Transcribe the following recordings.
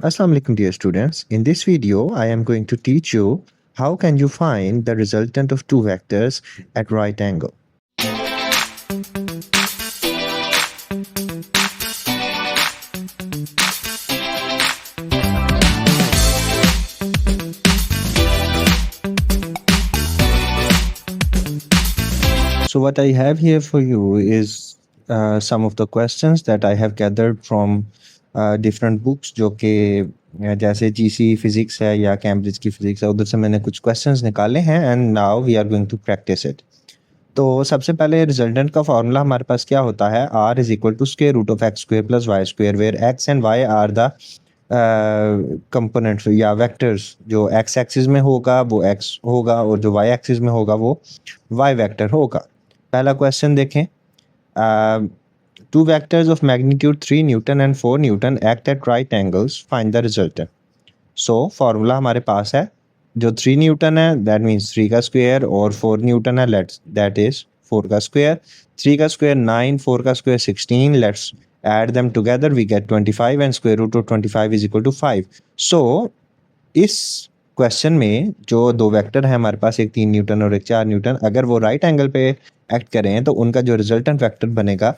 Assalamu alaikum dear students. In this video, I am going to teach you how can you find the resultant of two vectors at right angle. So what I have here for you is some of the questions that I have gathered from different books जो कि जैसे GC physics है या Cambridge की physics है, उधर से मैंने कुछ क्वेश्चंस निकाले हैं and now we are going to practice it. तो सबसे पहले रिजल्टेंट का फॉर्मूला हमारे पास क्या होता है, r is equal to square root of x square plus y square, where x and y are the components या वेक्टर्स। जो x एक्सिस में होगा वो x होगा और जो y एक्सिस में होगा वो y वेक्टर होगा। पहला क्वेश्चन देखें, two vectors of magnitude 3 Newton and 4 Newton act eight right angles, find the resultant. So formula हमारे पास है, जो 3 न्यूटन है दैट मीन्स 3 का स्क्वायर और 4 न्यूटन है दैट इज 4 का स्क्वायर। 3 का स्क्वायर 9, 4 का square 16, let's add them together we get 25 and square root of 25 is equal to 5. So इस क्वेश्चन में जो दो वेक्टर है हमारे पास, एक 3 न्यूटन और एक 4 न्यूटन, अगर वो राइट एंगल पे एक्ट करें तो उनका जो रिजल्टेंट वेक्टर बनेगा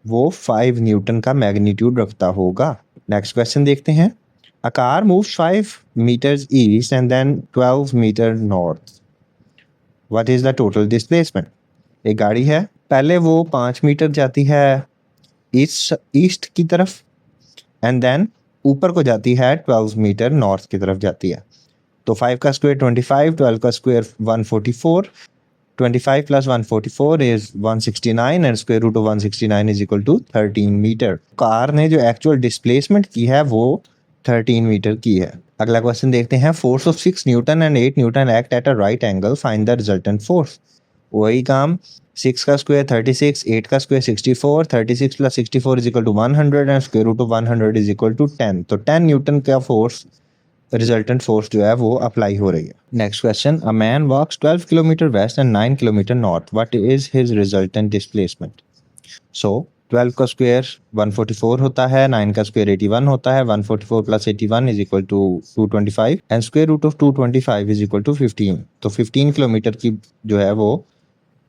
वो 5 न्यूटन का मैग्नीट्यूड रखता होगा। नेक्स्ट क्वेश्चन देखते हैं, a car moves 5 meters east and then 12 meter north. What is the total displacement? एक गाड़ी है, पहले वो 5 मीटर जाती है ईस्ट की तरफ एंड देन ऊपर को जाती है 12 मीटर नॉर्थ की तरफ जाती है। तो 5 का स्क्वायर 25, 12 का square 144, 25 plus 144 is 169 and square root of 169 is equal to 13 metre. कार ने जो एक्चुअल डिस्प्लेसमेंट की है वो 13 मीटर की है। अगला क्वेश्चन देखते हैं, force of 6 newton and 8 newton act at a right angle, find the resultant force. वही काम, 6 का स्क्वायर 36, 8 का square 64, 36 plus 64 is equal to 100 and square root of 100 is equal to 10। तो 10 न्यूटन का फोर्स, रिजल्टेंट फोर्स जो है वो apply हो रही है। Next question, a man walks 12 kilometre west and 9 kilometre north, what is his resultant displacement. So 12 का square 144 होता है, 9 का स्क्वायर 81 होता है, 144 plus 81 is equal to 225 and square root of 225 is equal to 15। तो 15 किलोमीटर की जो है वो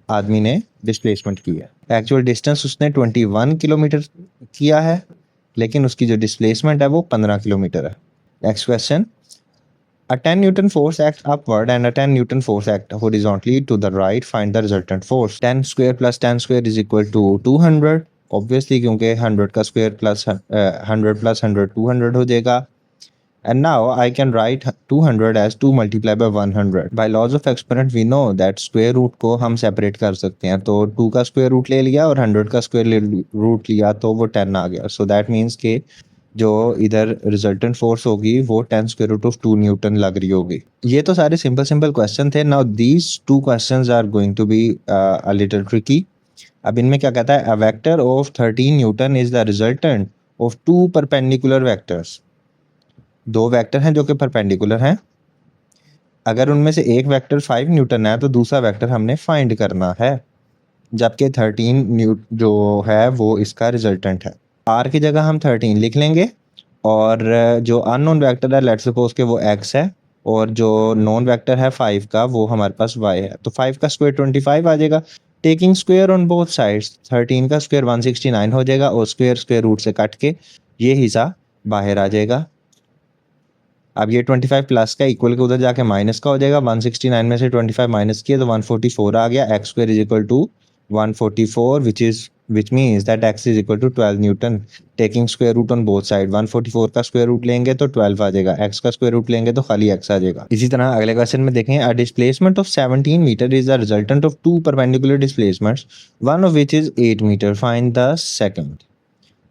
आदमी ने डिस्प्लेसमेंट की है। एक्चुअल डिस्टेंस उसने 21 किलोमीटर किया है, लेकिन उसकी जो डिस्प्लेसमेंट है वो 15 किलोमीटर है। Next question, a 10 Newton force acts upward and a 10 Newton force acts horizontally to the right, find the resultant force। 10 square plus 10 square is equal to 200, obviously क्योंकि 100 का square plus 100 plus 100 200 हो जाएगा। And now I can write 200 as 2 multiplied by 100. By laws of exponent we know that square root को हम separate कर सकते हैं, तो 2 का square root ले लिया और 100 का square root लिया तो वो 10 आ गया। So that means कि जो इधर रिजल्टेंट फोर्स होगी वो 10 स्क्वायर रूट ऑफ 2 न्यूटन लग रही होगी। ये तो सारे सिंपल क्वेश्चन थे। Now these two questions are going to be a little tricky. अब इनमें क्या कहता है, a vector of 13 newton is the resultant of 2 perpendicular vectors. दो वेक्टर हैं जो कि परपेंडिकुलर हैं, अगर उनमें से एक वेक्टर 5 न्यूटन है तो दूसरा वेक्टर हमने फाइंड करना है, जबकि 13 जो है वो इसका रिजल्टेंट है। r की जगह हम 13 लिख लेंगे और जो अननोन वेक्टर है लेट्स सपोज के वो x है और जो नॉन वेक्टर है 5 का वो हमारे पास y है। तो 5 का स्क्वायर 25 आ जाएगा, taking square on both sides 13 का स्क्वायर 169 हो जाएगा और स्क्वायर रूट से कट के ये हिस्सा बाहर आ जाएगा। अब ये 25 प्लस का इक्वल के उधर जाके माइनस का हो जाएगा, 169 में से 25 माइनस किया तो 144 आ गया। x square is equal to 144 which means that x is equal to 12 newton. Taking square root on both side, 144 का स्क्वायर रूट लेंगे तो 12 आ जाएगा, x का स्क्वायर रूट लेंगे तो खाली x आ जाएगा। इसी तरह अगले क्वेश्चन में देखें, a displacement of 17 metre is the resultant of 2 perpendicular displacements, one of which is 8 metre, find the second.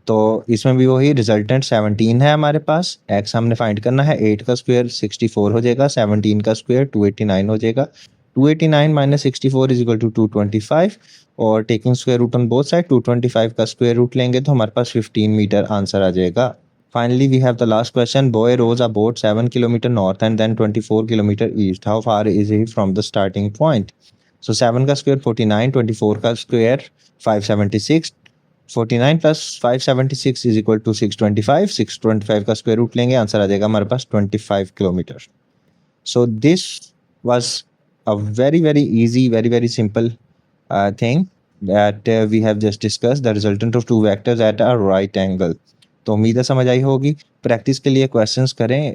तो इसमें भी वही रिजल्टेंट 17 है हमारे पास, x हमने फाइंड करना है, 8 का स्क्वायर 64 हो जाएगा, 17 का स्क्वायर 289 हो जाएगा, 289 माइनस 64 इज इक्वल टू 225 और taking square root on both side 225 का स्क्वायर रूट लेंगे तो हमारे पास 15 मीटर आंसर आ जाएगा। Finally we have the last question, boy rows a boat 7 kilometre north and then 24 kilometre east, how far is he from the starting point. So 7 का square 49, 24 का square 576, 49 plus 576 is equal to 625. 625 का square root लेंगे, answer आ जाएगा हमारे पास 25 kilometre. So this was a very easy, very simple thing that we have just discussed, the resultant of two vectors at a right angle. तो उम्मीद है समझ आई होगी. प्रैक्टिस के लिए क्वेश्चंस करें,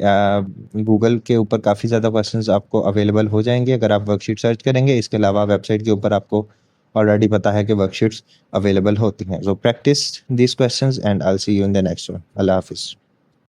गूगल के ऊपर काफ़ी ज़्यादा क्वेश्चंस आपको अवेलेबल हो जाएंगे अगर आप वर्कशीट सर्च करेंगे. इसके अलावा वेबसाइट के ऊपर आपको ऑलरेडी पता है कि वर्कशीट्स अवेलेबल होती हैं. So practice this questions and I will see you in the next one. अल्लाह हाफिज़.